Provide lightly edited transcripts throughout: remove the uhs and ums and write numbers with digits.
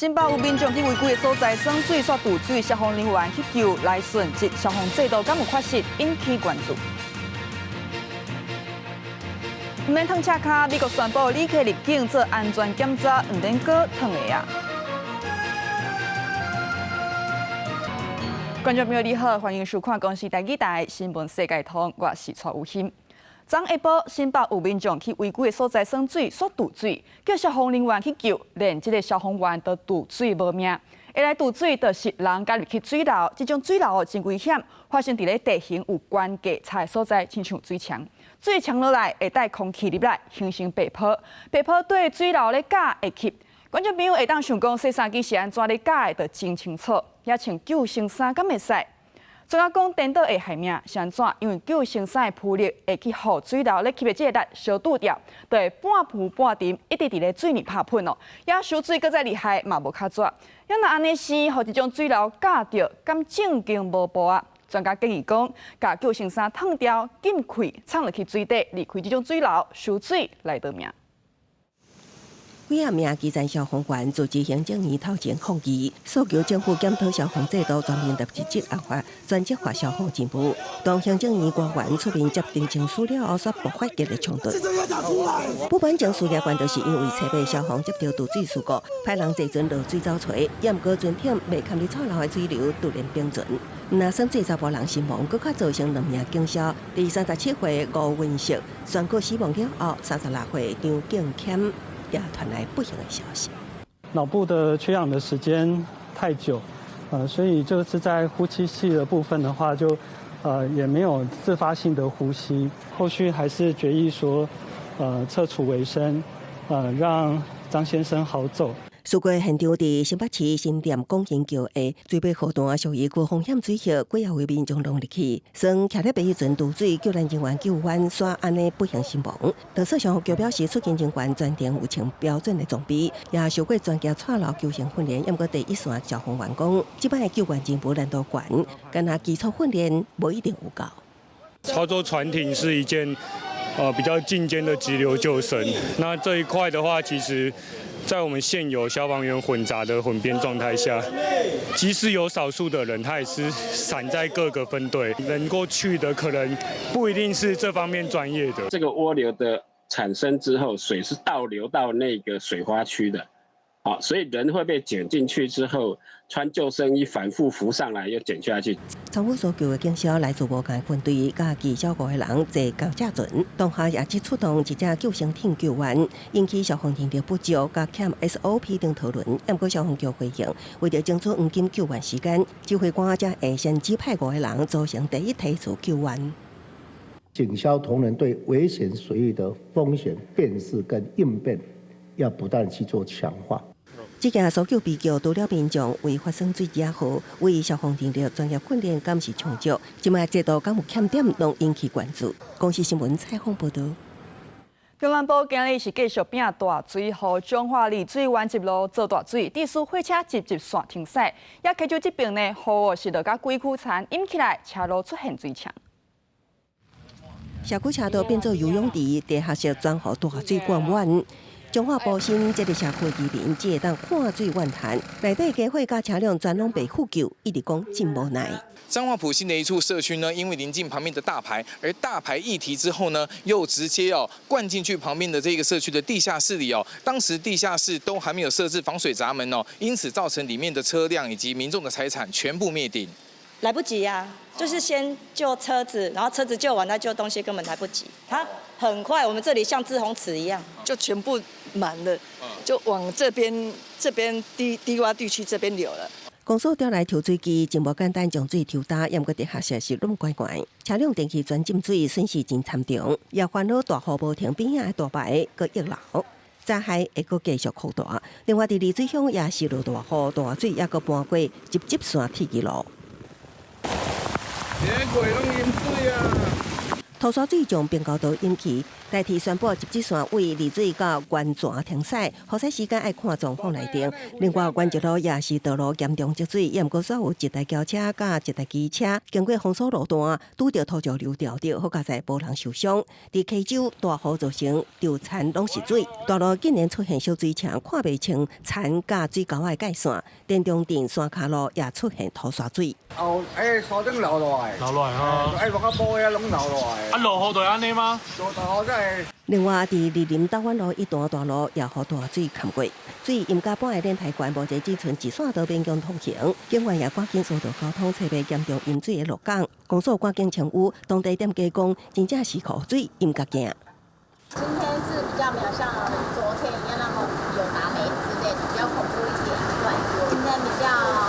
新北有民众去违规的所在耍水煞堵水，消防人员去救来顺即消防制度敢有缺失，引起关注。唔免烫车卡，美国宣布旅客入境做安全检查，唔免过烫的啊！观众朋友你好，欢迎收看公视台台新闻世界通，我是蔡有欣。昨下晡，新北有民众去违规的所在耍水，所堵水，叫消防人员去救，连这个消防员都堵水无命。会来堵水，就是人加入去水流，这种水流真危险，发生伫咧地形有悬架差的所在，亲像水墙。水墙落来会带空气入来，形成白泡，白泡对水流咧架会吸。观众朋友会当想讲，洗衫机是安怎咧架的，就真清楚。也穿救生衫敢会使？专家讲颠倒会害命，是安怎？因为救生衫的浮力会去互水流咧吸的这个力烧拄掉，就会半浮半沉，一直伫咧水里拍喷哦。也烧水搁再厉害嘛无较绝。要若安尼是，互这种水流架着，敢正经无步啊？专家建议讲，甲救生衫烫掉，紧开，插落去水底，离开这种水流，烧水来得命。几啊名基层消防员组织行政院头前抗议，诉求政府检讨消防制度，全面立即执法，专职化消防进步。当行政院官员出面接定情书了后，所爆发激烈冲突。不满情书了，关就是因为车尾消防接到堵水事故，派人坐船落水找找，也毋过船艇未堪哩错漏的水流突然冰存。那算最查甫人死亡，搁较造成2名警消。第37岁吴文石宣告死亡了后，36岁张敬谦也传来不幸的消息。脑部的缺氧的时间太久，所以就是在呼气器的部分的话，就也没有自发性的呼吸。后续还是决议说，撤除为生，让张先生好走。事故现场伫新北市新店广兴桥的水尾河段，属于高风险水域，几啊位民众拢入去，算徛咧避船渡水，救援人员救援煞安尼不幸身亡。特色消防局表示，出勤人员全程有穿标准的装备，也受过专家错漏救生训练。不过第一线消防员讲，即摆的救援进步难度高，干那基础训练无一定有够。操作船艇是一件比较进阶的急流救生，那这一块的话，其实在我们现有消防员混杂的混编状态下，即使有少数的人，他也是散在各个分队，能够去的可能不一定是这方面专业的。这个涡流的产生之后，水是倒流到那个水花区的，所以人会被卷进去之后，穿救生衣反复浮上来，又卷下去。参与所救的警消来自无同分队，加技小5个人坐高架船，当下也只出动一只救生艇救援，引起消防人力不足，加欠 SOP 等讨论。不过消防局回应，为了争取黄金救援时间，指挥官才会先指派5个人组成第一梯次救援。警消同仁对危险水域的风险辨识跟应变，要不断去做强化。这件搜救被救除了民众为发生水也好，为消防人力专业训练敢是充足，即卖制度敢有欠点，拢引起关注。公视新闻采访报道。中南部今日是继续变大水，和彰化丽水湾一路做大水，地势火车直线停驶，也溪州这边呢，雨是落甲规区残，引起来车路出现水墙。社区车道变做游泳池，地下室转互大水灌满。彰化部新这个社区居民只会当看水怨叹，内底家伙甲车辆全拢被复旧，一直讲真无奈。彰化埔新的一处社区呢，因为临近旁边的大排，而大排议题之后呢，又直接灌进去旁边的这个社区的地下室里哦。当时地下室都还没有设置防水闸门哦，因此造成里面的车辆以及民众的财产全部灭顶。来不及啊，就是先救车子，然后车子救完再救东西，根本来不及。它很快，我们这里像滞洪池一样，就全部满了，就往这边低洼地区这边流了。公所调来抽水机，真无简单将水抽干，也毋过地下室是拢怪怪，车辆电器全浸水，损失真惨重。也烦恼大雨无停，边仔的大牌搁溢流，灾害会搁继续扩大。另外，伫丽水乡也是落大雨，大水也搁搬过集线铁轨路。土沙水从并高道引起，代替宣布集集线为丽水到原泉停驶，好驶时间要看状况来定。另外，原一路也是道路严重积水，也毋过所有一台轿车甲一台机车经过封锁路段，拄着土石流掉着，好佳在无人受伤。伫溪州大雨造成稻田拢是水，道路竟然出现小水墙，看袂清田甲水沟的界线。电中镇山卡路也出现土沙水。哦，山顶流落来，流落来哈，落啊坡遐拢流落来。啊，落雨就安尼吗？落大雨真系。另外，伫二林斗湾路一段大路也雨大水淹过，水淹甲半个莲台关，目前只剩一线道边疆通行。警员也赶紧疏导交通，找袂严重淹水的路港。公所赶紧请乌当地店家讲，真正是雨水淹甲惊。今天是比较没有像昨天一样那么有达美之类的，比较恐怖一点。对，今天比较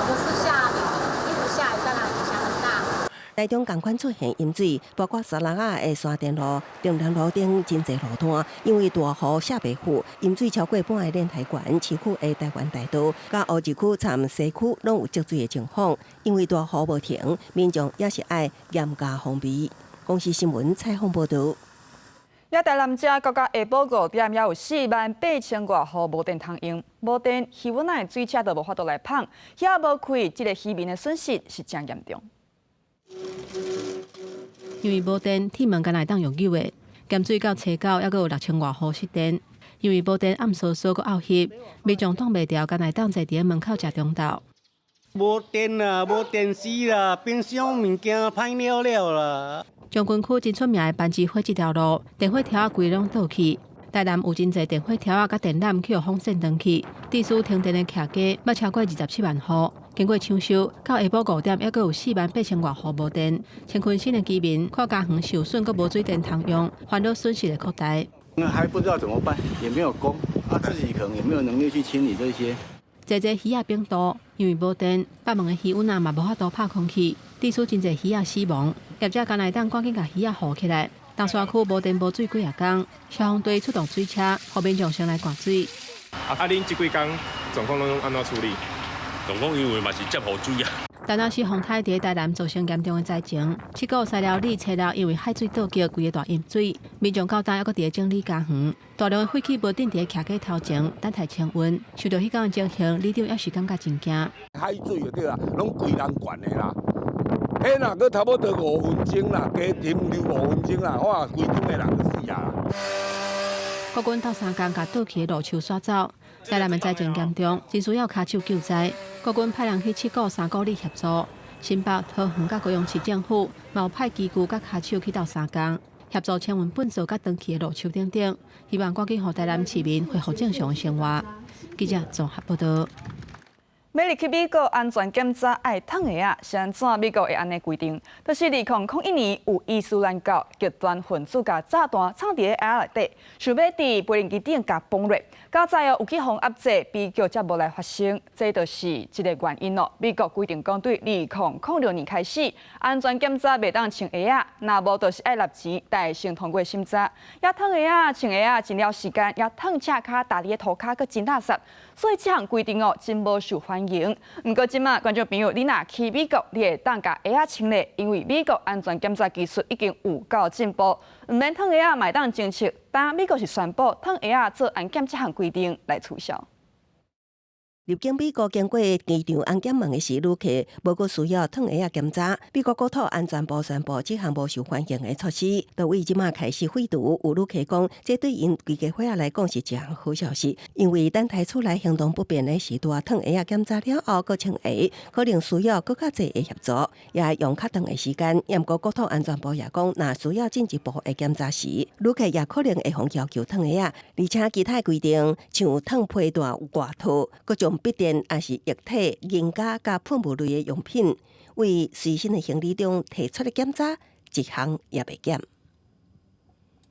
不是下雨，一直下雨，当然影响很大。台中同款出现淹水，包括沙拉雅的山电路、中南路等真侪路段，因为大雨下袂赴，淹水超过半个莲台关，市区的台湾大道、甲乌日区、参西区拢有积水的情况。因为大雨无停，民众也是爱严加防备。公视新闻采访报道。台南遮到下晡5点，也有48000外户无电通用，无电，渔温内水车都无法度来捧，遐无开，这个渔民的损失是真严重。因为无电，铁门敢来当用油的，咸水到车到，还阁有6000外户失电。因为无电，暗扫扫阁拗翕，民众挡袂掉，敢来当坐伫门口食中昼。无电啦，无电视啦，冰箱物件歹了了啦。将军区真出名的班机火这条路，电火条仔规拢倒去。台南有真侪电火条仔甲电缆去互放线断去，地区停电的客家要超过27万户。经过抢修，到下晡5点，还阁有48000外户无电。乾坤新的居民看家园受损，阁无水电通用，烦恼损失的扩大。还不知道怎么办，也没有工，自己可能也没有能力去清理这些。侪鱼仔冰岛，因为无电，北门的鱼温嘛无法度拍空气，地区真侪鱼仔死亡。业者干来当赶紧甲鱼仔护起来。东山区无电无水几啊天，消防队出动水车，互民众上来灌水。恁这几天状况拢安怎处理？状况因为嘛是接雨水啊。台南市洪台伫台南造成严重的灾情，7股西寮里、车寮因为海水倒击，规个大淹水，民众到当还阁伫整理家园，大量的废气无定伫徛喺头前，等待清温。受到迄间的情形，里长也是感觉真惊。海水就对啦，拢规人灌的啦。迄若搁差不多5分钟啦，加停留5分钟啦，哇，规村的人就死啊！国军斗3天，甲倒去的路树刷走。台南的灾情严重，真需要卡手救灾。国军派人去7股、3股里协助。新北、桃园甲高雄市政府嘛有派机具甲卡手去斗3天，协助清运粪扫甲断去的路树等等，希望赶紧让台南市民恢复正常的生活。记者综合报道。每日去美国安全检查爱烫鞋啊，是安怎美国会安尼规定？就是2001年有伊斯兰教极端分子甲炸弹藏伫个鞋内底，想要伫飞行机顶甲崩落，到在有去互压制，悲剧才无来发生。这就是一个原因咯。美国规定讲，对2006年开始，安全检查袂当穿鞋啊，若无就是爱纳钱，才先通过审查。也烫鞋啊，穿鞋啊，真了时间，也烫车骹、打你的涂骹，佮真垃圾。所以这项规定哦，真无受欢迎。不过今仔观众朋友，你若去美国，你会当甲鞋仔穿咧，因为美国安全检查技术已经有够进步，唔免烫鞋仔买当侦测。但美国是宣布烫鞋仔做安检这项规定来取消。入境美国经过机场安检门的时，旅客无过需要烫鞋仔检查。美国国土安全部宣布这项无受欢迎的措施，就为即马开始废除。有旅客讲，这对因规家伙仔来讲是一项好消息，因为等待出来行动不便的时段，烫鞋仔检查了后，搁穿鞋，可能需要搁较济的协助，也用较长的时间。不过国土安全部也讲，若需要进一步的检查时，旅客也可能会向要求烫鞋仔，而且其他规定像烫配段外套，各种笔电也是液体、银胶加喷雾类的用品，为随身的行李中提出的检查，一项也袂减。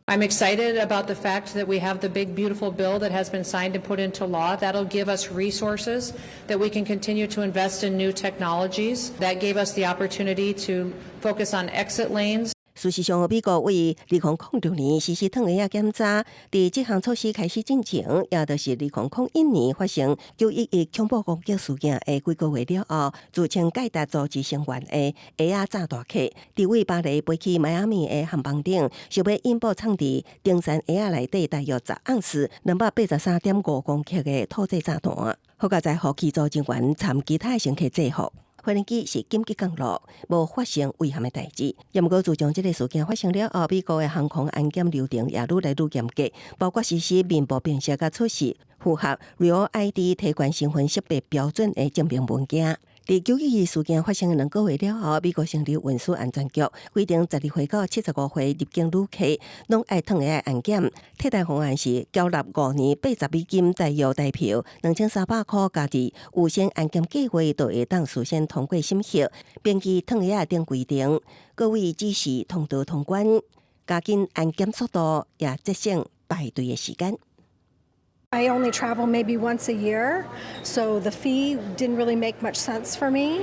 I'm excited about the fact that we have the big, beautiful bill that has been signed and put into law. That'll give us resources that we can continue to invest in new technologies. That gave us the opportunity to focus on exit lanes. 事实上，美国为2006年实施糖鞋检查，伫这项措施开始进前，也就是2001年发生911恐怖攻击事件的几个月了后，自称盖达组织成员的鞋炸大客，伫为巴黎飞去迈阿密的航班顶，想要引爆藏伫登山鞋内底大约10盎司283.5公克的土制炸弹。好佳在后期组人员参其他乘客制服。飞行机是紧急降落，无发生危险的代志。也毋过，自从这个事件发生了后，美国的航空安检流程也愈来愈严格，包括实施面部辨识甲出示符合 Real ID 提悬身份识别标准的证明文件。伫911事件发生2个月了后，美国成立运输安全局，规定12岁到75岁入境旅客拢爱糖鞋安检。替代方案是交纳5年$80代约代票2300块，加伫有限安检计划就会当事先通过审核，编辑糖鞋等规定。各位指示通道通关，加紧安检速度，也节省排队的时间。I only travel maybe once a year, so the fee didn't really make much sense for me.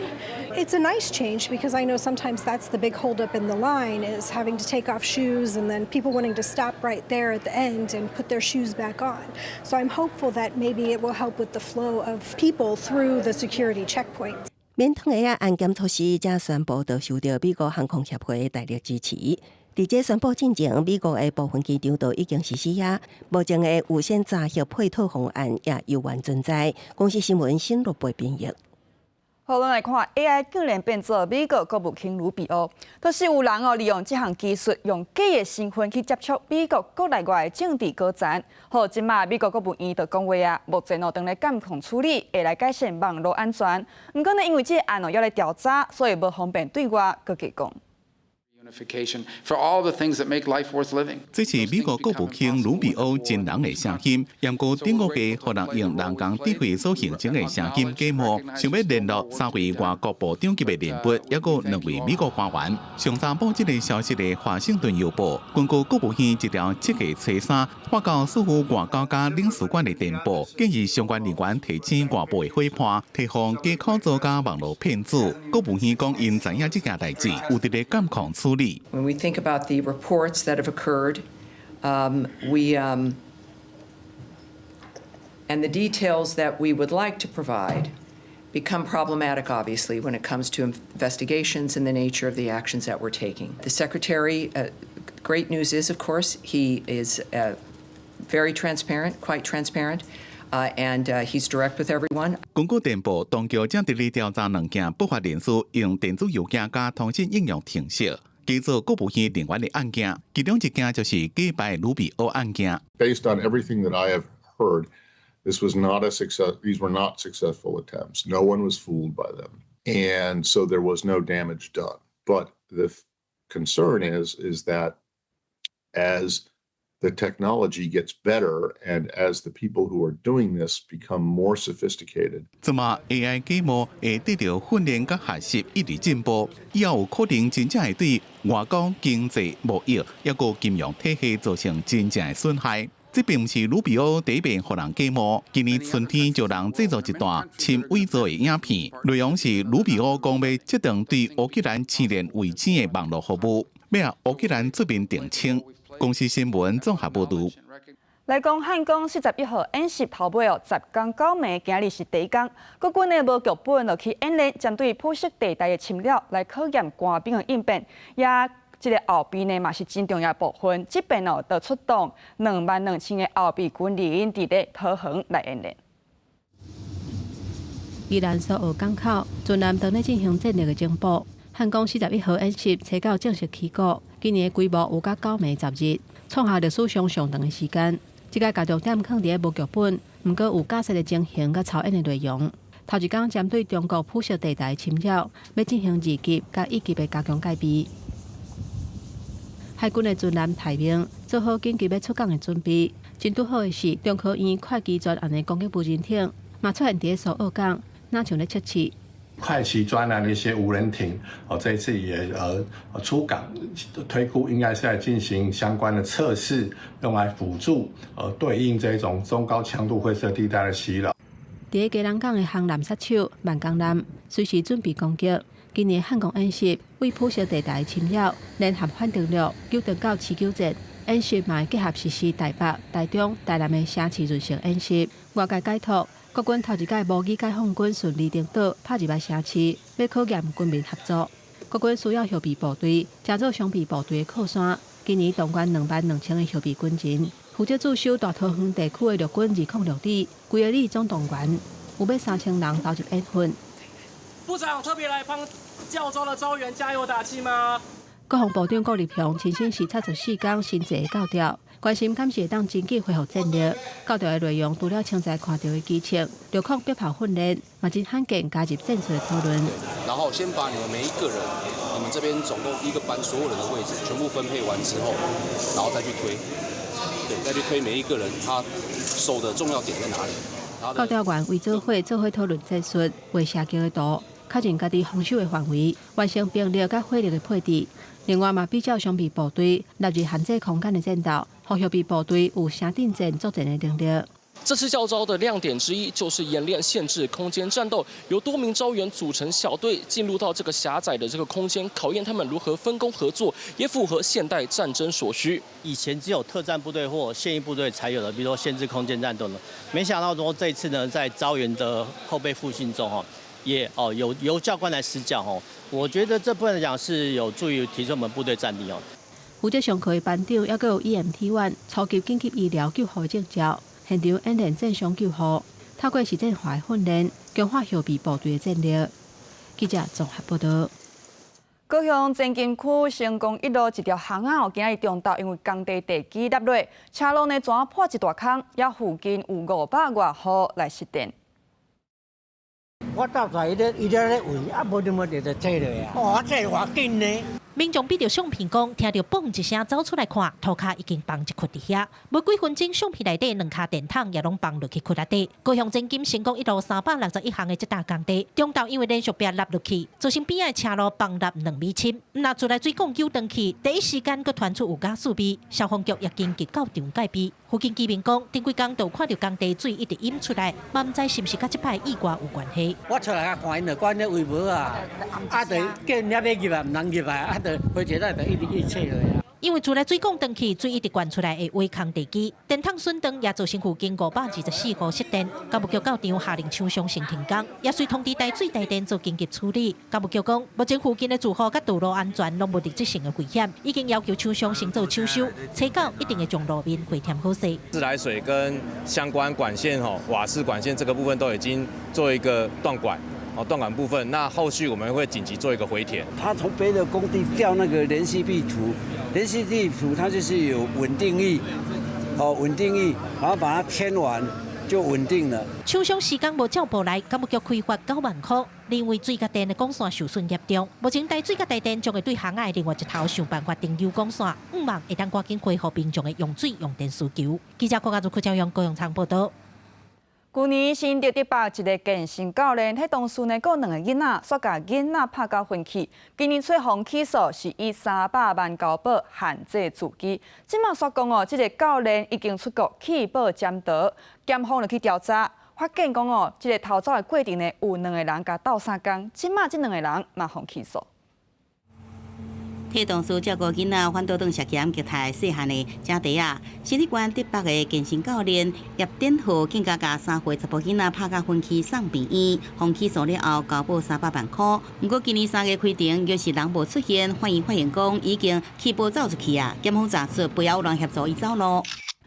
It's a nice change because I know sometimes that's the big holdup in the line is having to take off shoes and then people wanting to stop right there at the end and put their shoes back on. So I'm hopeful that maybe it will help with the flow of people through the security checkpoints. 免糖鞋安检措施正宣布就受到美国航空协会的大力支持。伫这宣布之前，美国的部分机场都已经实施啊。目前的无线查核配套方案也犹原存在。公司新闻新录播编译。好，咱来看 AI 竟然变做美国国务卿卢比欧，就是有人利用这项技术，用假的身份去接触美国国内外的政治高层。好，即马美国国务院就讲话啊，目前正在监控处理，会来改善网络安全。不过呢，因为这个案要来调查，所以无方便对外佮加讲。For all the things that make life worth living. 这是美国国务卿卢比欧真人的声音，验过顶个月，互人用人工智慧所形成的声音假冒，想要联络3位外国部长级的人物，也有2位美国官员。上查报这个消息的华盛顿邮报，根据国务院一条7月初3发到似乎外交家领事馆的电报，建议相关人员提醒外部的伙伴，提防假口造假网络骗子。国务院讲，因知影这件代志，有伫咧监控处理。When we think about the reports that have occurred, and the details that we would like to provide become problematic, obviously, when it comes to investigations and the nature of the actions that we're taking. The Secretary, great news is, of course, he is very transparent, quite transparent. And he's direct with everyone. 根据电报，当局正伫咧调查2件不法人士用电子邮件加通讯应用程式假造国務院人員的案件，其中一件就是假扮盧比歐案件。Based on everything that I have heard, this was not a success. These were not successful attempts. No one was fooled by them, and so there was no damage done. But the concern is that as the technology gets better and as the people who are doing this become more sophisticated. 即嘛 AI 假冒会得到训练甲学习一直进步，以后有可能真正会对外交、经济、贸易，也个金融体系造成真正的损害。这并不是卢比欧第一遍互人假冒，今年春天就人制作一段亲伪造的影片，内容是卢比欧讲要这段对乌克兰青年卫星的网络服务，要让乌克兰出面澄清。公司新闻综合报道。来讲，汉光41号演习头尾10天9暝，今日是第一天。国军呢无剧本去演练，针对普色地带的侵略来考验官兵的应变。也这个后备呢嘛是真重要部分。这边就出动22000个后备军人伫咧桃园来演练。宜兰苏澳港口，军舰当咧进行战略的情报。汉光41号演习初到正式起稿，今年的规模有到9暝10日，创下历史上上长的时间。这个重点放伫无剧本，毋过有架设的情形甲操演的内容。头一天针对中国普色地带侵略，要进行2级甲1级的加强戒备。海军的军舰排名做好紧急要出港的准备。真拄好的是，中科院会计专案的攻击无人艇嘛出现伫苏澳港，哪像咧测试。快骑专栏的一些无人艇，这一次也出港，推估应该是在进行相关的测试，用来辅助对应这种中高强度灰色地带的袭扰。伫个基隆港的航艦杀手万江艦随时准备攻击，今年汉光演习为普设地带侵扰，联合反登陆9等到持久战。演习嘛结合实施台北、台中、台南的城市润成演习。外界解读，国军头一届模拟解放军顺利登岛，拍入来城市，要考验军民合作。国军需要后备部队，加做双臂部队的靠山。今年动员22000的后备军人，负责驻守大桃园地区的陆军206旅，规个旅总动员有要3000人投入演训。部长特别来帮教招的招员加油打气吗？国防部长郭立雄亲身视察14天新制的教调，关心敢是会当真机恢复战力。教调的内容除了现在看到的基情、陆空鞭炮训练，嘛真罕见加入战术的讨论。然后先把你们每一个人，你们这边总共一个班所有人的位置全部分配完之后，然后再去推，对，再去推每一个人他守的重要点在哪里。教调员为做伙讨论战术，为社区的图，确认家己防守的范围，完成兵力甲火力的配置。另外嘛，比较双臂部队纳入限制空间的战斗，让后备部队有城顶战作战的能力。这次教招的亮点之一就是演练限制空间战斗，由多名招员组成小队进入到这个狭窄的这个空间，考验他们如何分工合作，也符合现代战争所需。以前只有特战部队或现役部队才有的，比如说限制空间战斗呢，没想到说这次呢，在招员的后备复训中也由教官来施教我觉得这部分来讲是有助于提升我们部队战力负责上课的班长，也有 EMT1 超级紧急医疗救护的证照，现场演练正常救护，透过实战化的训练，强化后备部队的战力。记者综合报道。高雄前金区成功一路一条巷仔今日中昼因为工地地基塌落，车路呢全破一大坑，也附近有500外户来失电。我到在伊咧咧位，啊无就坐落啊！哦，这偌紧呢！民众闭着相片讲，听到嘣一声走出来看，涂骹已经放一窟伫遐。无几分钟，相片内底2卡电筒也拢放落去窟仔底。高雄前金成功一路361项的这大工地，中昼因为连续壁落落去，造成边仔车路崩落2米深。那出来水管救登去，第一时间佫传出有加速味，消防局也紧急到场戒备。附近居民讲，顶几工都看到工地水一直淹出来，嘛唔知是不是甲这摆意外有关系。我出来啊，看因就管咧维无啊，啊，就叫人要入啊，唔能入啊，啊，就回去咧就一直切落啊。因为厝内水管断去，水一直灌出来的挖空地基，电筒损断也造成附近524户失电。教务局到场下令厂商先停工，也随通知台水台电做紧急处理。教务局讲，目前附近的住户甲道路安全拢无直接性的危险，已经要求厂商先做抢修，车到一定会将路面回填好势。自来水跟相关管线瓦斯管线这个部分都已经做一个断管。断管部分，那后续我们会紧急做一个回填。他从别的工地调那个联系地图，联系地图它就是有稳定域，稳定域，然后把它填完就稳定了。厂商时间无照报来，教务局开罚9万块。因为水甲电的管线受损严重，目前台水甲台电将会对巷仔的另外一头想办法订油管线，希望会当赶紧恢复民众的用水用电需求。记者郭家祖、柯朝阳、高雄场报道。去年新竹101个健身教练，迄当时呢，有2个囡仔，煞甲囡仔拍到昏去。今年吹红起诉是以300万交保限制自机。即马煞讲这个教练已经出国弃保潜逃，检方就去调查，发现讲这个逃走的过程呢，有2个人甲斗相共，即马这2个人嘛红起诉。替当初照顾囡仔反倒当涉嫌虐待细汉的姐弟啊，新竹县德北的健身教练叶典浩更加甲3岁查甫囡仔拍到昏去送病院，红起诉了后交保300万块。不过今年3月开庭，又是人无出现，反映发现讲已经弃保走出去啊，检方查出不要有人协助伊走路。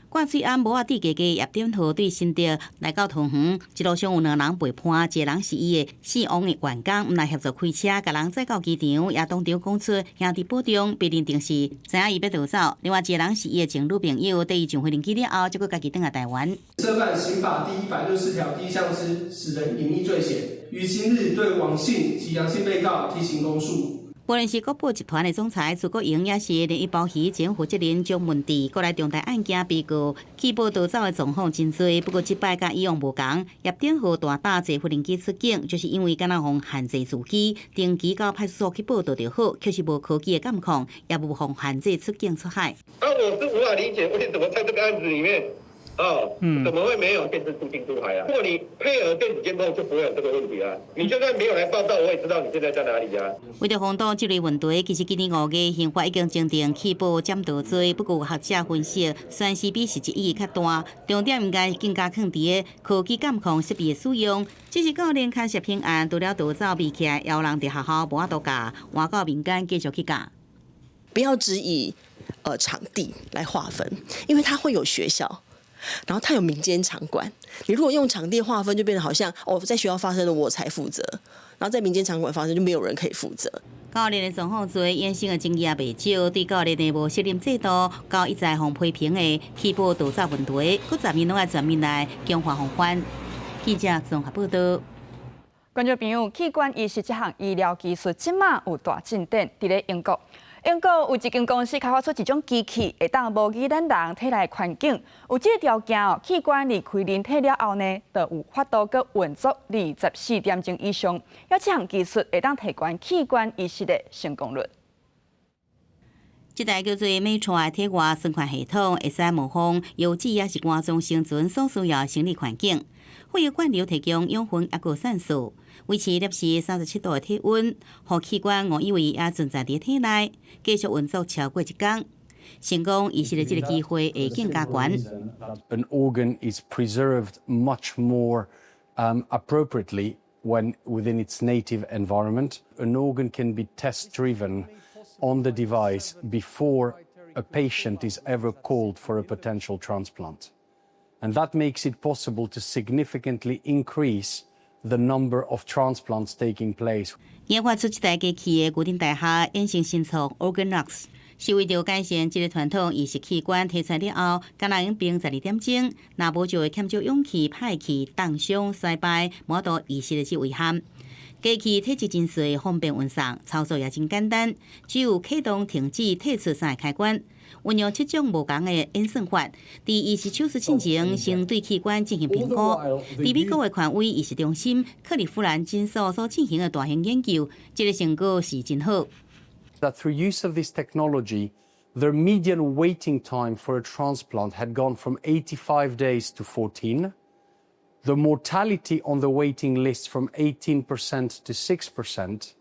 挂水安无啊地家家叶典浩对新竹来到桃园，一路上有2人被判，一个人是伊的4王的员工，唔来协助开车，甲人载到机场，也当场讲出兄弟保重，被认定是知影伊要逃走。另外一个人是伊的情侣朋友，第一上回临期了后，结果家己返来台湾。涉犯刑法第164条第1项之使人隐匿罪嫌，于今日对王姓及杨姓被告提行公诉。无论是国宝集团的总裁朱国英，也是连一包鱼前负责人张文治，过来重大案件被告弃保逃走的状况真多。不过，这摆甲以往无同，叶典浩大打坐飞机出境，就是因为敢若互限制自机，登记到派出所去报道就好，却是无科技的监控，也无互限制出境出海。我是无法理解为什么在这个案子里面，怎么会没有电视出境出海啊？如果你配合电子监控，就不会有这个问题啊。你就算没有来报道，我也知道你现在在哪里啊。为了防堵这类问题，其实今年5月，刑法已经侦定起步占道罪，不过学者分析，算是比实际意义较大，重点应该更加放伫科技监控设备的使用。只是教练看摄影案，除了逃走避起来，也有人伫学校无法度教，换到民间继续去教。不要只以场地来划分，因为它会有学校。然后它有民间场馆，你如果用场地划分，就变得好像在学校发生的我才负责，然后在民间场馆发生就没有人可以负责。教练的状况罪衍生的争议也未少，对教练的无责任制度，到一再互批评的起步逃走问题，各层面拢爱全面来强化防范。记者综合报道。观众朋友，器官移植这项医疗技术即马有大进展，伫咧英国。英国有一间公司开发出一种机器，会当模拟咱人体内环境。有这个条件器官离开人体了后呢，就有法度去运作24点钟以上。要这项技术会当提高器官移植的成功率。这台叫做 Metro 的体外生环系统，会使模仿油脂也是肝脏生存所需要生理环境。会由灌流提供养分也个酸素，维持摄氏37度的体温，让器官我以为也存在伫体内，继续运作超过1天。成功移植的这个机会会更加悬。An organ is preserved much more appropriately when within its native environment. An organ can be test-driven on the device before a patient is ever called for a potential transplant. And that makes it possible to significantly increase the number of transplants taking place. 研发出这台机器的古丁大厦衍生新创 OrganX， 是为着改善这个传统移植器官提出来了后，敢若用冰12点钟，若无就会欠少氧气、歹气、冻伤、衰败，无度移植的这危险。机器体积真细，方便运送，操作也真简单，只有启动、停止、退出3个开关。运用7种无同的演算法，伫移植手术进前，先对器官进行评估。伫美国的权威移植中心克利夫兰诊所所进行的大型研究，这个成果是真好。That through use of this technology, the median waiting time for a transplant had gone from 85 days to 14. The mortality on the waiting list from 18% to 6%,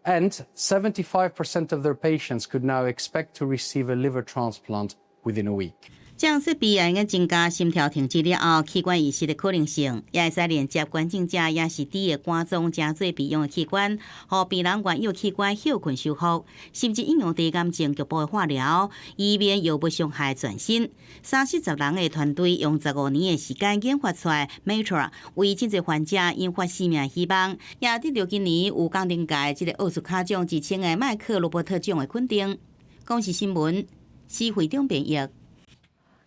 and 75% of their patients could now expect to receive a liver transplant within a week. 这样设备也应该增加心跳停止了后器官移植的可能性，也会使连接关键者也是低的肝脏真侪备用的器官，让病人原有器官休困修复，甚至应用低癌症局部的化疗，以免药物伤害全身。30人的团队用15年的时间研发出来 Metro， 为真侪患者引发生命希望，也得到今年有钢定界这个奥斯卡奖之称的麦克罗伯特奖的肯定。公视新闻，施惠中编译。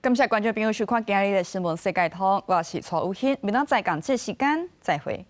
感谢观众朋友收看今日的新闻世界通，我是蔡武欣，明仔载同这时间再会。